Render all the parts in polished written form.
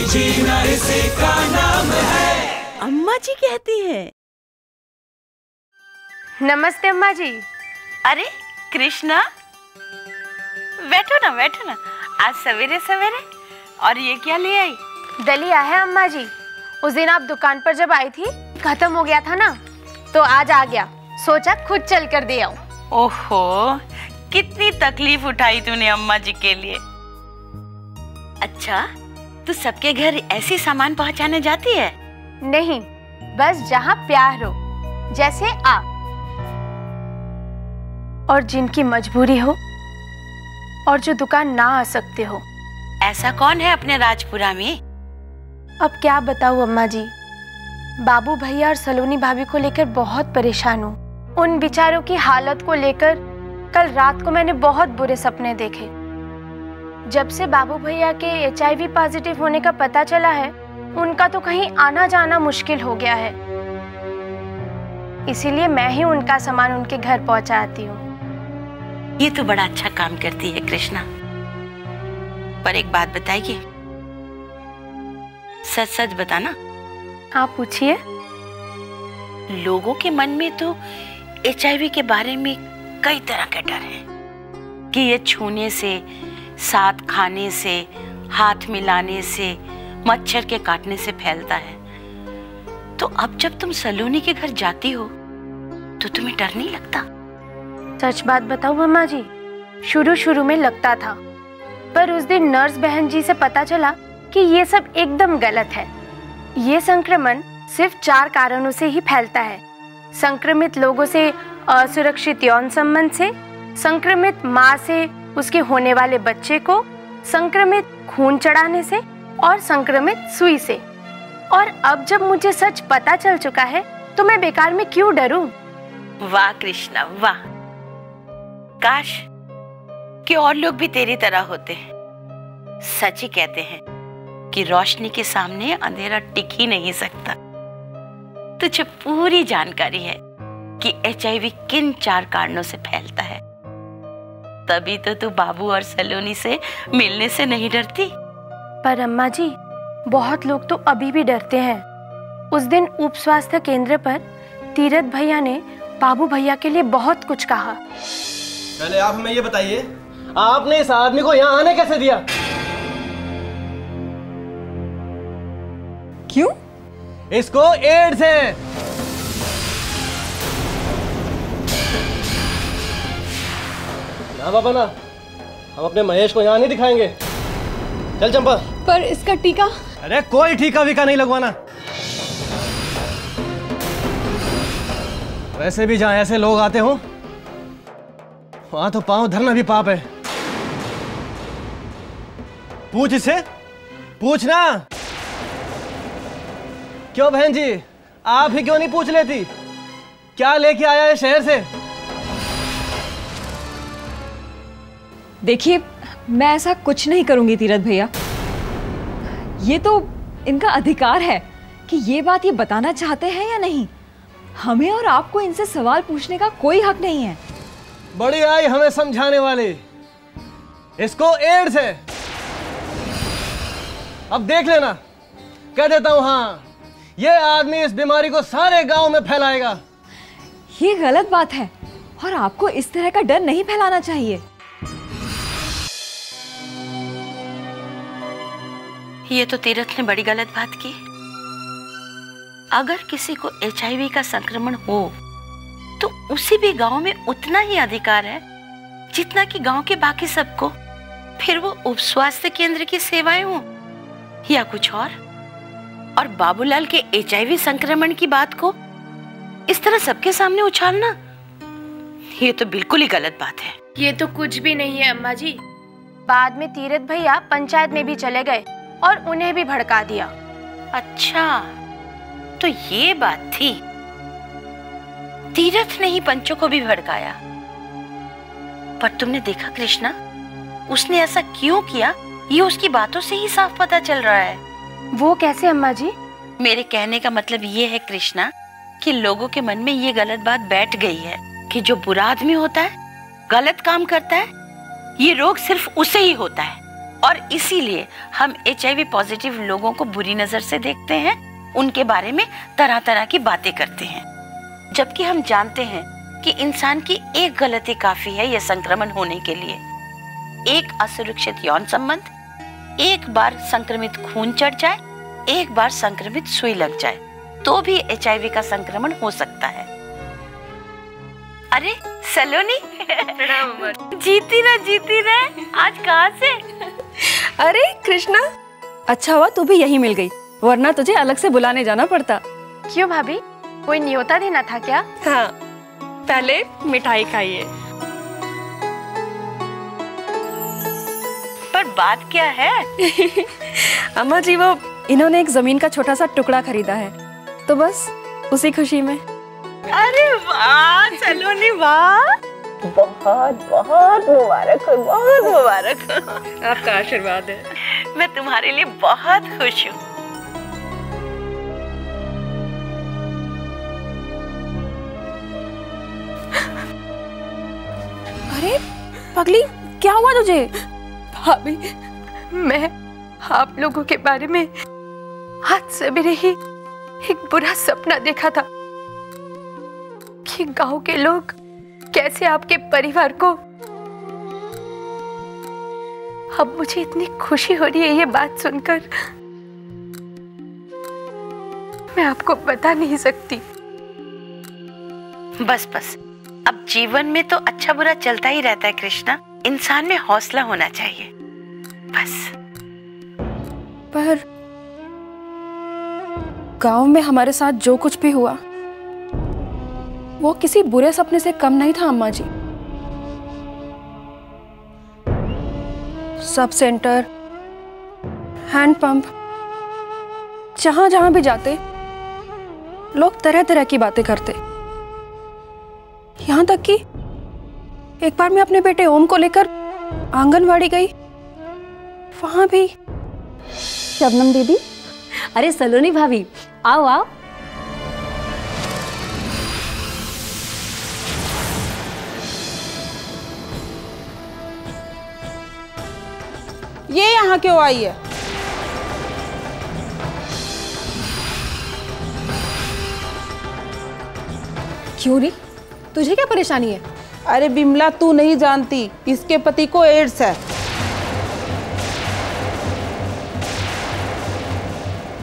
जीना इसी का नाम है। अम्मा जी कहती है। नमस्ते अम्मा जी। अरे कृष्णा, बैठो ना बैठो ना, आज सवेरे सवेरे। और ये क्या ले आई? दलिया है अम्मा जी। उस दिन आप दुकान पर जब आई थी खत्म हो गया था ना, तो आज आ गया, सोचा खुद चल कर दे आऊं। ओहो, कितनी तकलीफ उठाई तूने अम्मा जी के लिए। अच्छा, तू सबके घर ऐसी सामान पहुंचाने जाती है? नहीं, बस जहाँ प्यार हो, जैसे आप। और जिनकी मजबूरी हो और जो दुकान ना आ सकते हो। ऐसा कौन है अपने राजपुरा में? अब क्या बताऊं अम्मा जी, बाबू भैया और सलोनी भाभी को लेकर बहुत परेशान हूँ। उन बेचारों की हालत को लेकर कल रात को मैंने बहुत बुरे सपने देखे। जब से बाबू भैया के HIV पॉजिटिव होने का पता चला है, उनका तो कहीं आना जाना मुश्किल हो गया है। इसीलिए मैं ही उनका सामान उनके घर पहुंचाती हूँ। ये तो बड़ा अच्छा काम करती है कृष्णा। पर एक बात बताइए, सच सच बताना। आप पूछिए। लोगों के मन में तो HIV के बारे में कई तरह के डर हैं कि ये छूने से, साथ खाने से, हाथ मिलाने से, मच्छर के काटने से फैलता है। तो अब जब तुम सलोनी के घर जाती हो तो तुम्हें डर नहीं लगता? सच बात बताऊं अम्मा जी, शुरू शुरू में लगता था, पर उस दिन नर्स बहन जी से पता चला कि ये सब एकदम गलत है। ये संक्रमण सिर्फ 4 कारणों से ही फैलता है: संक्रमित लोगों से असुरक्षित यौन संबंध से, संक्रमित माँ से उसके होने वाले बच्चे को, संक्रमित खून चढ़ाने से और संक्रमित सुई से। और अब जब मुझे सच पता चल चुका है तो मैं बेकार में क्यों डरूं? वाह कृष्णा वाह, काश कि और लोग भी तेरी तरह होते हैं। सच ही कहते हैं कि रोशनी के सामने अंधेरा टिक ही नहीं सकता। तुझे पूरी जानकारी है कि HIV किन 4 कारणों से फैलता है, तभी तो तू बाबू और सलोनी से मिलने से नहीं डरती। पर अम्मा जी, बहुत लोग तो अभी भी डरते हैं। उस दिन उप स्वास्थ्य केंद्र पर तीरथ भैया ने बाबू भैया के लिए बहुत कुछ कहा। पहले आप हमें ये बताइए, आपने इस आदमी को यहाँ आने कैसे दिया? क्यों? इसको एड्स है। ना बाबा ना, हम अपने महेश को यहाँ नहीं दिखाएंगे। चल चंपा। पर इसका टीका? अरे कोई टीका वीका नहीं लगवाना। वैसे भी जहाँ ऐसे लोग आते हो वहां तो पांव धरना भी पाप है। पूछ इसे, पूछना। क्यों बहन जी, आप ही क्यों नहीं पूछ लेती क्या लेके आया है शहर से? देखिए, मैं ऐसा कुछ नहीं करूंगी तीरथ भैया। ये तो इनका अधिकार है कि ये बात ये बताना चाहते हैं या नहीं। हमें और आपको इनसे सवाल पूछने का कोई हक नहीं है। बड़ी आई हमें समझाने वाली। इसको एड्स है। अब देख लेना, कह देता हूं हाँ, ये आदमी इस बीमारी को सारे गांव में फैलाएगा। ये गलत बात है और आपको इस तरह का डर नहीं फैलाना चाहिए। ये तो तीरथ ने बड़ी गलत बात की। अगर किसी को HIV का संक्रमण हो तो उसी भी गांव में उतना ही अधिकार है जितना कि गांव के बाकी सबको। फिर वो उप स्वास्थ्य केंद्र की सेवाएं हो या कुछ और बाबूलाल के HIV संक्रमण की बात को इस तरह सबके सामने उछालना, ये तो बिल्कुल ही गलत बात है। ये तो कुछ भी नहीं है अम्मा जी। बाद में तीरथ भैया पंचायत में भी चले गए और उन्हें भी भड़का दिया। अच्छा, तो ये बात थी। तीरथ ने ही पंचों को भी भड़काया। पर तुमने देखा कृष्णा, उसने ऐसा क्यों किया ये उसकी बातों से ही साफ पता चल रहा है। वो कैसे अम्मा जी? मेरे कहने का मतलब ये है कृष्णा कि लोगों के मन में ये गलत बात बैठ गई है कि जो बुरा आदमी होता है, गलत काम करता है, ये रोग सिर्फ उसे ही होता है और इसीलिए हम HIV पॉजिटिव लोगों को बुरी नजर से देखते हैं, उनके बारे में तरह तरह की बातें करते हैं, जबकि हम जानते हैं कि इंसान की एक गलती काफी है यह संक्रमण होने के लिए। एक असुरक्षित यौन संबंध, एक बार संक्रमित खून चढ़ जाए, एक बार संक्रमित सुई लग जाए, तो भी HIV का संक्रमण हो सकता है। अरे सलोनी, जीती रहे। आज कहाँ से? अरे कृष्णा, अच्छा हुआ तू भी यहीं मिल गई, वरना तुझे अलग से बुलाने जाना पड़ता। क्यों भाभी, कोई न्योता देना था क्या? हाँ, पहले मिठाई खाइए। पर बात क्या है? अम्मा जी, वो इन्होंने एक जमीन का छोटा सा टुकड़ा खरीदा है, तो बस उसी खुशी में। अरे वाह सलोनी, वाह, बहुत बहुत मुबारक हो, बहुत मुबारक हो। आपका आशीर्वाद है। मैं तुम्हारे लिए बहुत खुश हूँ। अरे पगली, क्या हुआ तुझे? भाभी, मैं आप लोगों के बारे में आज सवेरे ही एक बुरा सपना देखा था कि गांव के लोग कैसे आपके परिवार को, अब मुझे इतनी खुशी हो रही है ये बात सुनकर, मैं आपको बता नहीं सकती। बस अब जीवन में तो अच्छा बुरा चलता ही रहता है कृष्णा, इंसान में हौसला होना चाहिए बस। पर गांव में हमारे साथ जो कुछ भी हुआ वो किसी बुरे सपने से कम नहीं था अम्मा जी। सब सेंटर, हैंड पंप, जहां जहां भी जाते लोग तरह तरह की बातें करते। यहां तक कि एक बार मैं अपने बेटे ओम को लेकर आंगनवाड़ी गई, वहां भी। शबनम दीदी, अरे सलोनी भाभी, आओ आओ। ये यहाँ क्यों आई है? क्यों री, तुझे क्या परेशानी है? अरे बिमला, तू नहीं जानती, इसके पति को एड्स है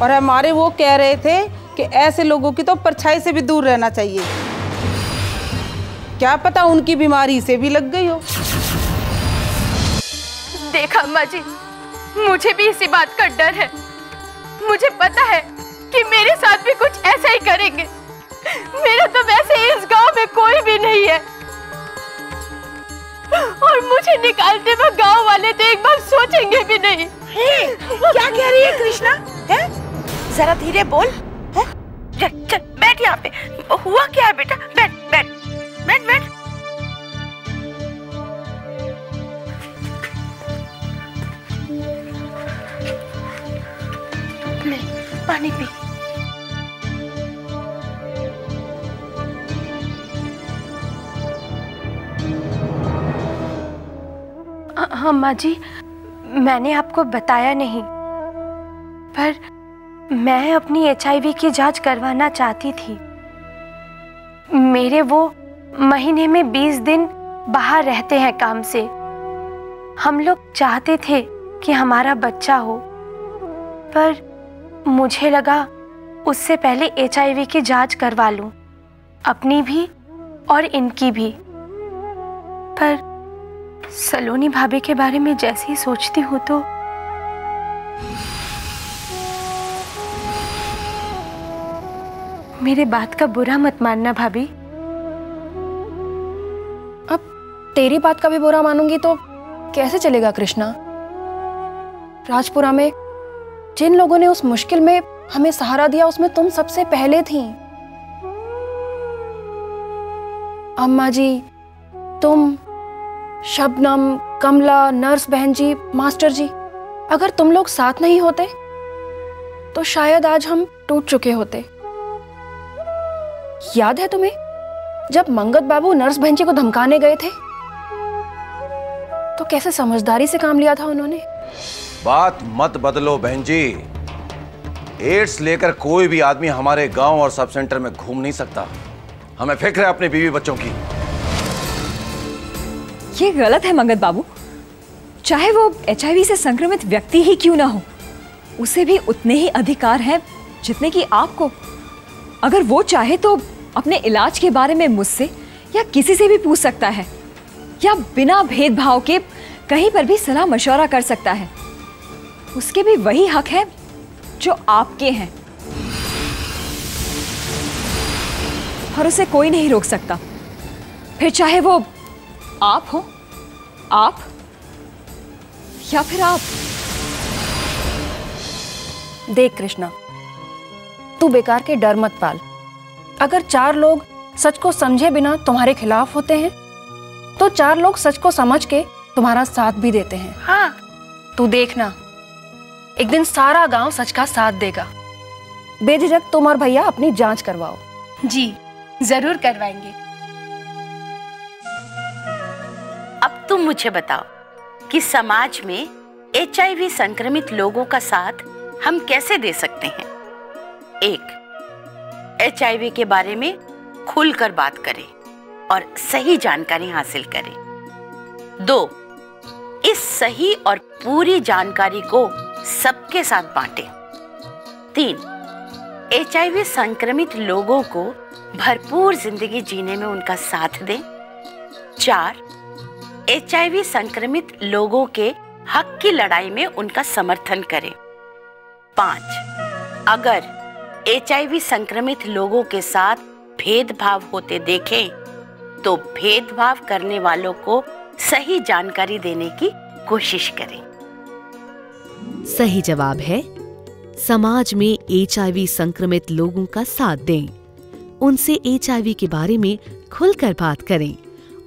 और हमारे वो कह रहे थे कि ऐसे लोगों की तो परछाई से भी दूर रहना चाहिए। क्या पता उनकी बीमारी से भी लग गई हो। देखा अम्मा जी, मुझे भी इसी बात का डर है। मुझे पता है कि मेरे साथ भी कुछ ऐसा ही करेंगे। मेरा तो वैसे ही इस गांव में कोई भी नहीं है और मुझे निकालते वक्त गांव वाले तो एक बार सोचेंगे भी नहीं। क्या कह रही है कृष्णा? है? जरा धीरे बोल। है? चल बैठ यहाँ पे। हुआ क्या है बेटा? बैठ बैठ बैठ बैठ। ले पानी पी। अम्मा जी, मैंने आपको बताया नहीं, पर मैं अपनी HIV की जांच करवाना चाहती थी। मेरे वो महीने में 20 दिन बाहर रहते हैं काम से। हम लोग चाहते थे कि हमारा बच्चा हो, पर मुझे लगा उससे पहले HIV की जांच करवा लूं, अपनी भी और इनकी भी। पर सलोनी भाभी के बारे में जैसे ही सोचती हूँ तो मेरे बात का बुरा मत मानना भाभी। अब तेरी बात का भी बुरा मानूंगी तो कैसे चलेगा कृष्णा? राजपुरा में जिन लोगों ने उस मुश्किल में हमें सहारा दिया उसमें तुम सबसे पहले थी। अम्मा जी, तुम, शबनम, कमला, नर्स बहन जी, मास्टर जी, अगर तुम लोग साथ नहीं होते तो शायद आज हम टूट चुके होते। याद है तुम्हें जब मंगत बाबू नर्स बहन जी को धमकाने गए थे तो कैसे समझदारी से काम लिया था उन्होंने? बात मत बदलो बहन जी। एड्स लेकर कोई भी आदमी हमारे गांव और सब सेंटर में घूम नहीं सकता। हमें फिक्र है अपने बीवी बच्चों की। ये गलत है मंगत बाबू। चाहे वो HIV से संक्रमित व्यक्ति ही क्यों ना हो, उसे भी उतने ही अधिकार हैं जितने कि आपको। अगर वो चाहे तो अपने इलाज के बारे में मुझसे या किसी से भी पूछ सकता है, या बिना भेदभाव के कहीं पर भी सलाह मशवरा कर सकता है। उसके भी वही हक है जो आपके हैं, और उसे कोई नहीं रोक सकता। फिर चाहे वो आप हो, आप या फिर आप। देख कृष्णा, तू बेकार के डर मत पाल। अगर 4 लोग सच को समझे बिना तुम्हारे खिलाफ होते हैं तो 4 लोग सच को समझ के तुम्हारा साथ भी देते हैं। हाँ, तू देखना, एक दिन सारा गांव सच का साथ देगा। बेझिझक तुम और भैया अपनी जांच करवाओ। जी जरूर करवाएंगे। अब तुम मुझे बताओ कि समाज में HIV संक्रमित लोगों का साथ हम कैसे दे सकते हैं। 1, HIV के बारे में खुलकर बात करें और सही जानकारी हासिल करें। 2, इस सही और पूरी जानकारी को सबके साथ बांटें। 3, HIV संक्रमित लोगों को भरपूर जिंदगी जीने में उनका साथ दें। 4, HIV संक्रमित लोगों के हक की लड़ाई में उनका समर्थन करें। 5, अगर HIV संक्रमित लोगों के साथ भेदभाव होते देखें तो भेदभाव करने वालों को सही जानकारी देने की कोशिश करें। सही जवाब है समाज में HIV संक्रमित लोगों का साथ दें, उनसे HIV के बारे में खुलकर बात करें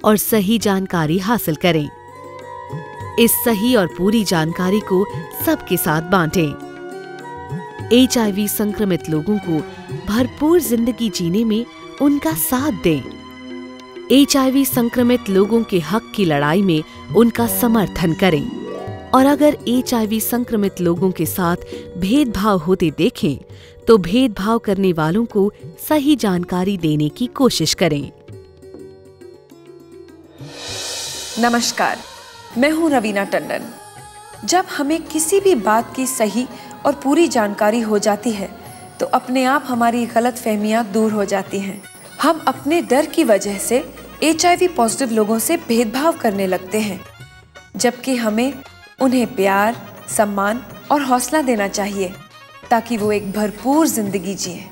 और सही जानकारी हासिल करें। इस सही और पूरी जानकारी को सबके साथ बांटें। HIV संक्रमित लोगों को भरपूर जिंदगी जीने में उनका साथ दें। HIV संक्रमित लोगों के हक की लड़ाई में उनका समर्थन करें और अगर HIV संक्रमित लोगों के साथ भेदभाव होते देखें तो भेदभाव करने वालों को सही जानकारी देने की कोशिश करें। नमस्कार, मैं हूं रवीना टंडन। जब हमें किसी भी बात की सही और पूरी जानकारी हो जाती है तो अपने आप हमारी गलतफहमियां दूर हो जाती हैं। हम अपने डर की वजह से HIV पॉजिटिव लोगों से भेदभाव करने लगते हैं, जबकि हमें उन्हें प्यार, सम्मान और हौसला देना चाहिए ताकि वो एक भरपूर जिंदगी जिएं।